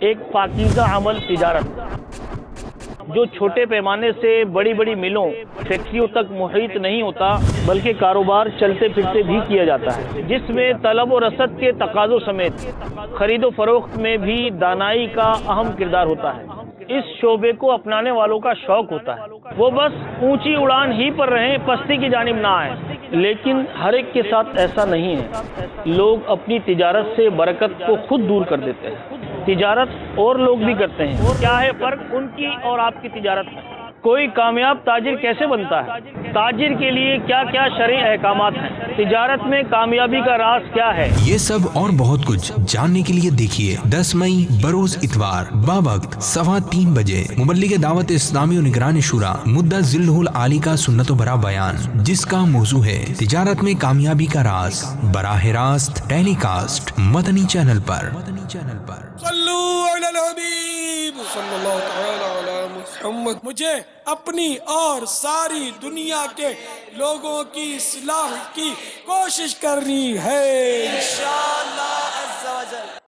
ایک پاکیزہ عمل تجارت جو چھوٹے پیمانے سے بڑی بڑی ملوں فیکٹریوں تک محیط نہیں ہوتا بلکہ کاروبار چلتے پھرتے بھی کیا جاتا ہے، جس میں طلب و رسد کے تقاضوں سمیت خرید و فروخت میں بھی دانائی کا اہم کردار ہوتا ہے۔ اس شعبے کو اپنانے والوں کا شوق ہوتا ہے، وہ بس اونچی اڑان ہی پر رہیں، پستی کی جانب نہ آئیں۔ لیکن ہر ایک کے ساتھ ایسا نہیں ہے، لوگ اپنی تجارت سے برکت کو خود دور کر دیتے ہیں۔ تجارت اور لوگ بھی کرتے ہیں، کیا ہے فرق ان کی اور آپ کی تجارت میں؟ کوئی کامیاب تاجر کیسے بنتا ہے؟ تاجر کے لیے کیا کیا شرعی احکامات ہیں؟ تجارت میں کامیابی کا راز کیا ہے؟ یہ سب اور بہت کچھ جاننے کے لیے دیکھیے 10 مئی بروز اتوار بوقت 3:15 بجے مبلغ دعوت اسلامی و نگران شورا مدت ذلہ العالی کا سنت و برا بیان، جس کا موضوع ہے تجارت میں کامیابی کا راز، براہ راست ٹیلی کاسٹ مدنی چینل پر۔ صلو علی الحبیب صلی اللہ تعالی علی محمد۔ مجھے اپنی اور ساری دنیا کے لوگوں کی اصلاح کی کوشش کرنی ہے۔